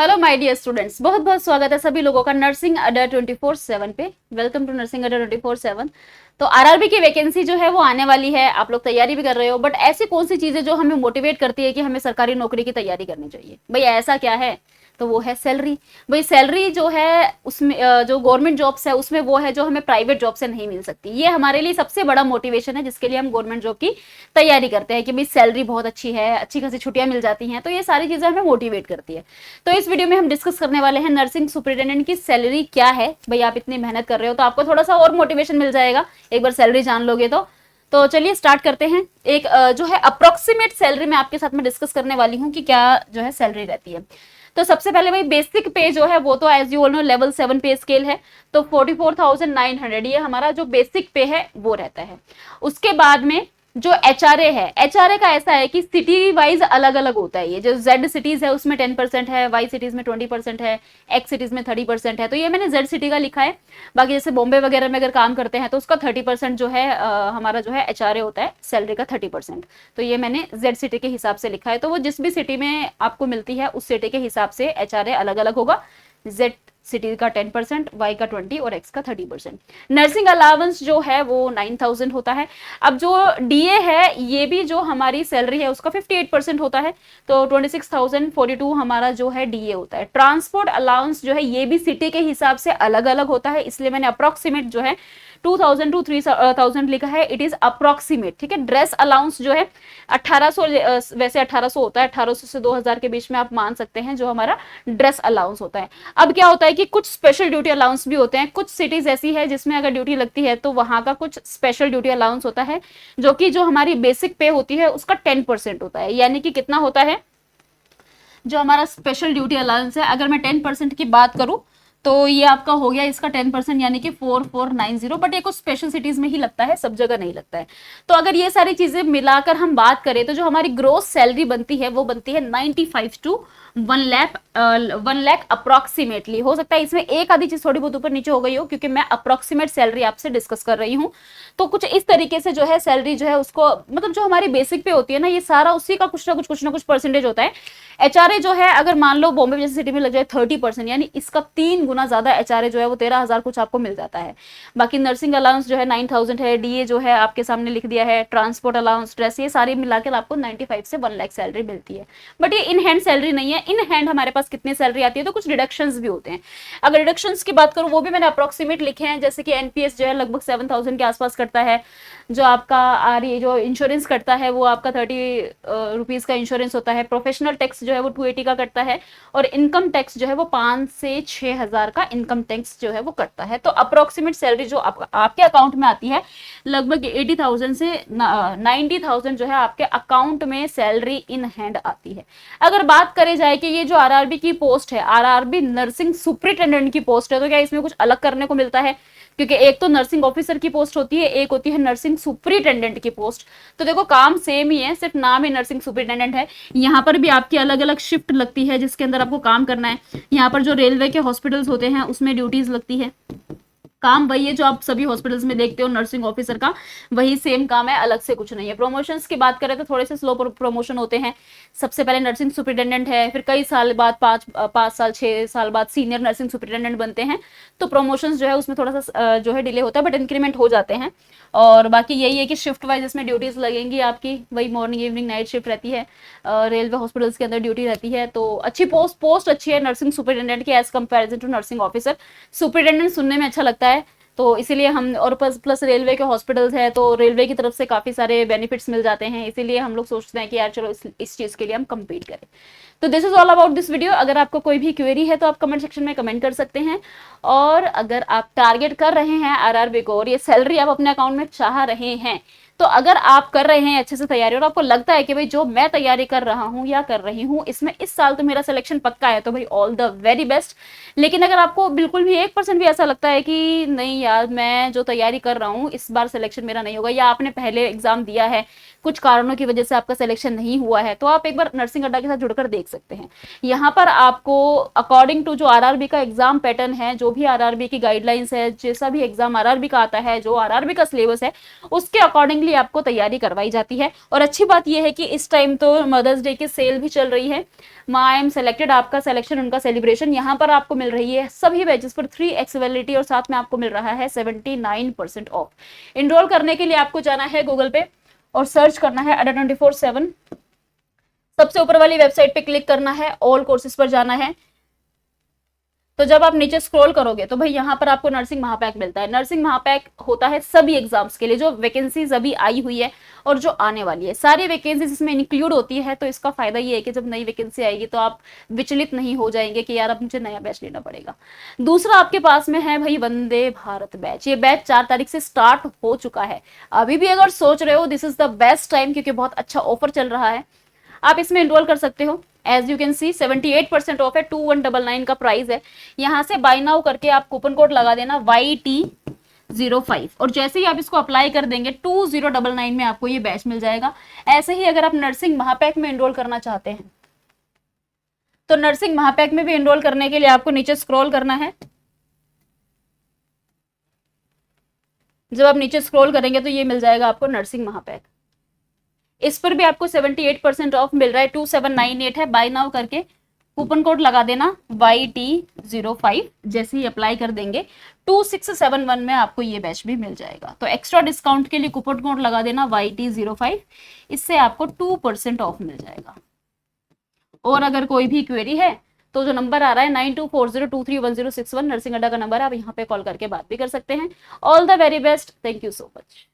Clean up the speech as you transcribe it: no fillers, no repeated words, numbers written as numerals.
Hello my dear students, बहुत बहुत स्वागत है सभी लोगों का नर्सिंग अड्डा 24/7 पे। वेलकम टू नर्सिंग अड्डा 24/7। तो आरआरबी की वैकेंसी जो है वो आने वाली है, आप लोग तैयारी भी कर रहे हो, बट ऐसी कौन सी चीजें जो हमें मोटिवेट करती है कि हमें सरकारी नौकरी की तैयारी करनी चाहिए? भाई ऐसा क्या है? तो वो है सैलरी। भाई सैलरी जो है उसमें जो गवर्नमेंट जॉब्स है उसमें वो है जो हमें प्राइवेट जॉब से नहीं मिल सकती। ये हमारे लिए सबसे बड़ा मोटिवेशन है जिसके लिए हम गवर्नमेंट जॉब की तैयारी करते हैं कि भाई सैलरी बहुत अच्छी है, अच्छी खासी छुट्टियां मिल जाती हैं, तो ये सारी चीजें हमें मोटिवेट करती है। तो इस वीडियो में हम डिस्कस करने वाले हैं नर्सिंग सुपरिटेंडेंट की सैलरी क्या है। भाई आप इतनी मेहनत कर रहे हो तो आपको थोड़ा सा और मोटिवेशन मिल जाएगा एक बार सैलरी जान लोगे तो चलिए स्टार्ट करते हैं। एक जो है अप्रोक्सीमेट सैलरी मैं आपके साथ में डिस्कस करने वाली हूँ कि क्या जो है सैलरी रहती है। तो सबसे पहले भाई बेसिक पे जो है वो तो as you all know level 7 पे स्केल है, तो 44,900 ये हमारा जो बेसिक पे है वो रहता है। उसके बाद में जो एचआरए है, एचआरए का ऐसा है कि सिटी वाइज अलग अलग होता है। ये जो जेड सिटीज है उसमें 10% है, वाई सिटीज में 20% है, एक्स सिटीज में 30% है। तो ये मैंने जेड सिटी का लिखा है। बाकी जैसे बॉम्बे वगैरह में अगर काम करते हैं तो उसका 30% जो है हमारा जो है एचआरए होता है, सैलरी का 30%। तो ये मैंने जेड सिटी के हिसाब से लिखा है। तो वो जिस भी सिटी में आपको मिलती है उस सिटी के हिसाब से एचआरए अलग अलग होगा। जेड सिटी का 10%, वाई का 20 और एक्स का 30%। नर्सिंग अलाउंस जो है वो 9,000 होता है। अब जो डीए है ये भी जो हमारी सैलरी है उसका 58% होता है, तो 26,042 हमारा जो है डीए होता है। ट्रांसपोर्ट अलाउंस जो है ये भी सिटी के हिसाब से अलग अलग होता है, इसलिए मैंने अप्रोक्सीमेट जो है 2,000 to 3,000 लिखा है। इट इज अप्रोक्सीमेट, ठीक है। ड्रेस अलाउंस जो है 1800, वैसे 1800 होता है, 1800 से 2000 के बीच में आप मान सकते हैं जो हमारा ड्रेस अलाउंस होता है। अब क्या होता है कि कुछ स्पेशल ड्यूटी अलाउंस भी होते हैं। कुछ सिटीज ऐसी है जिसमें अगर ड्यूटी लगती है तो वहां का कुछ स्पेशल ड्यूटी अलाउंस होता है, जो कि जो हमारी बेसिक पे होती है उसका 10% होता है। यानी कि कितना होता है जो हमारा स्पेशल ड्यूटी अलाउंस है, अगर मैं 10% की बात करूं तो ये आपका हो गया इसका 10%, यानी कि 4,490। बट ये कुछ स्पेशल सिटीज में ही लगता है, सब जगह नहीं लगता है। तो अगर ये सारी चीजें मिलाकर हम बात करें तो जो हमारी ग्रोस सैलरी बनती है वो बनती है 95 to 1 लाख अप्रोक्सीमेटली। हो सकता है इसमें एक आधी चीज थोड़ी बहुत ऊपर नीचे हो गई हो, क्योंकि मैं अप्रोक्सीमेट सैलरी आपसे डिस्कस कर रही हूँ। तो कुछ इस तरीके से जो है सैलरी जो है उसको, मतलब जो हमारी बेसिक पे होती है ना, ये सारा उसी का कुछ ना कुछ परसेंटेज होता है। एचआरए जो है अगर मान लो बॉम्बे जैसी सिटी में लग जाए 30%, यानी इसका 3 गुना ज्यादा एचआरए जो है वो 13,000 कुछ आपको मिल जाता है। बाकी नर्सिंग अलाउंस जो है 9,000 है, डीए जो है आपके सामने लिख दिया है, ट्रांसपोर्ट अलाउंस, ड्रेस, ये सारी मिलाकर आपको 95 से 1 लाख सैलरी मिलती है। बट ये इन हैंड सैलरी नहीं है। इन हैंड हमारे पास कितनी सैलरी आती है तो कुछ डिडक्शंस भी होते हैं। अगर डिडक्शंस की बात करूं वो भी मैंने अप्रोक्सीमेट लिखे हैं, जैसे कि एनपीएस जो है लगभग 7,000 के आसपास करता है। जो आपका जो इंश्योरेंस कटता है वो आपका 30 रुपीज का इंश्योरेंस होता है। प्रोफेशनल टैक्स जो है वो 280 का कटता है, और इनकम टैक्स जो है वो 5 से 6,000 का इनकम टैक्स जो है वो कटता है। तो अप्रोक्सीमेट सैलरी जो आपके अकाउंट में आती है लगभग 80,000 से 90,000 जो है आपके अकाउंट में सैलरी इन हैंड आती है। अगर बात करें जाए कि ये जो आरआरबी की पोस्ट है, आरआरबी नर्सिंग सुपरिटेंडेंट की पोस्ट है, तो क्या इसमें कुछ अलग करने को मिलता है? क्योंकि एक तो नर्सिंग ऑफिसर की पोस्ट होती है, एक होती है नर्सिंग सुपरिटेंडेंट की पोस्ट। तो देखो काम सेम ही है, सिर्फ नाम ही नर्सिंग सुपरिटेंडेंट है। यहाँ पर भी आपकी अलग अलग शिफ्ट लगती है जिसके अंदर आपको काम करना है। यहाँ पर जो रेलवे के हॉस्पिटल्स होते हैं उसमें ड्यूटीज लगती है। काम वही है जो आप सभी हॉस्पिटल्स में देखते हो नर्सिंग ऑफिसर का, वही सेम काम है, अलग से कुछ नहीं है। प्रमोशंस की बात करें तो थोड़े से स्लो प्रमोशन होते हैं। सबसे पहले नर्सिंग सुपरिटेंडेंट है, फिर कई साल बाद 5 साल 6 साल बाद सीनियर नर्सिंग सुपरिटेंडेंट बनते हैं। तो प्रमोशंस जो है उसमें थोड़ा सा जो है डिले होता है, बट इंक्रीमेंट हो जाते हैं। और बाकी यही है कि शिफ्ट वाइज इसमें ड्यूटीज लगेंगी आपकी, वही मॉर्निंग इवनिंग नाइट शिफ्ट रहती है। रेलवे हॉस्पिटल्स के अंदर ड्यूटी रहती है। तो अच्छी पोस्ट अच्छी है नर्सिंग सुपरिटेंडेंट की as comparison to nursing officer. Superintendent सुनने में अच्छा लगता है, तो इसीलिए हम, और प्लस रेलवे के हॉस्पिटल्स है तो रेलवे की तरफ से काफी सारे बेनिफिट्स मिल जाते हैं, इसीलिए हम लोग सोचते हैं कि यार चलो इस चीज के लिए हम कम्पीट करें। तो this is all about this video. अगर आपको कोई भी क्वेरी है तो आप कमेंट सेक्शन में कमेंट कर सकते हैं। और अगर आप टारगेट कर रहे हैं आरआरबी को और ये सैलरी आप अपने अकाउंट में चाह रहे हैं, तो अगर आप कर रहे हैं अच्छे से तैयारी और आपको लगता है कि भाई जो मैं तैयारी कर रहा हूं या कर रही हूं इसमें इस साल तो मेरा सिलेक्शन पक्का है, तो भाई ऑल द वेरी बेस्ट। लेकिन अगर आपको बिल्कुल भी 1% भी ऐसा लगता है कि नहीं यार मैं जो तैयारी कर रहा हूं इस बार सिलेक्शन मेरा नहीं होगा, या आपने पहले एग्जाम दिया है कुछ कारणों की वजह से आपका सिलेक्शन नहीं हुआ है, तो आप एक बार नर्सिंग अड्डा के साथ जुड़कर देख सकते हैं। यहाँ पर आपको अकॉर्डिंग टू जो आरआरबी का एग्जाम पैटर्न है, जो भी आरआरबी की गाइडलाइंस है, जैसा भी एग्जाम आरआरबी का आता है, जो आरआरबी का सिलेबस है, उसके अकॉर्डिंगली आपको तैयारी करवाई जाती है। और अच्छी बात यह है कि इस टाइम तो मदर्स डे की सेल भी चल रही है। माई एम सेलेक्टेड, आपका सिलेक्शन उनका सेलिब्रेशन, यहाँ पर आपको मिल रही है सभी बैचेस पर 3x वैलिडिटी और साथ में आपको मिल रहा है 79% ऑफ। इनरोल करने के लिए आपको जाना है गूगल पे और सर्च करना है अड्डा 24/7। सबसे ऊपर वाली वेबसाइट पे क्लिक करना है, ऑल कोर्सेज पर जाना है। तो जब आप नीचे स्क्रॉल करोगे तो भाई यहाँ पर आपको नर्सिंग महापैक मिलता है। नर्सिंग महापैक होता है सभी एग्जाम्स के लिए, जो वैकेंसीज अभी आई हुई है और जो आने वाली है, सारी वैकेंसीज इसमें इंक्लूड होती है। तो इसका फायदा ये है कि जब नई वैकेंसी आएगी तो आप विचलित नहीं हो जाएंगे कि यार अब मुझे नया बैच लेना पड़ेगा। दूसरा आपके पास में है भाई वंदे भारत बैच। ये बैच 4 तारीख से स्टार्ट हो चुका है। अभी भी अगर सोच रहे हो, this is the best time, क्योंकि बहुत अच्छा ऑफर चल रहा है, आप इसमें एनरोल कर सकते हो। As you can see 78% of है, 2199 का प्राइस है। यहाँ से बाय नाउ करके आप कूपन कोड लगा देना YT05 और जैसे ही आप इसको अप्लाई कर देंगे 2099 में आपको ये बैच मिल जाएगा। ऐसे ही अगर आप नर्सिंग महापैक में एनरोल करना चाहते हैं तो नर्सिंग महापैक में भी एनरोल करने के लिए आपको नीचे स्क्रॉल करना है। जब आप नीचे स्क्रॉल करेंगे तो ये मिल जाएगा आपको नर्सिंग महापैक। इस पर भी आपको 78% ऑफ मिल रहा है, 2798 है। बाय नाउ करके कूपन कोड लगा देना YT05, जैसे ही अप्लाई कर देंगे 2671 में आपको ये बैच भी मिल जाएगा। तो एक्स्ट्रा डिस्काउंट के लिए कूपन कोड लगा देना YT05, इससे आपको 2% ऑफ मिल जाएगा। और अगर कोई भी क्वेरी है तो जो नंबर आ रहा है 9240231061 नर्सिंग अड्डा का नंबर है, आप यहाँ पे कॉल करके बात भी कर सकते हैं। All the very best, thank you so much.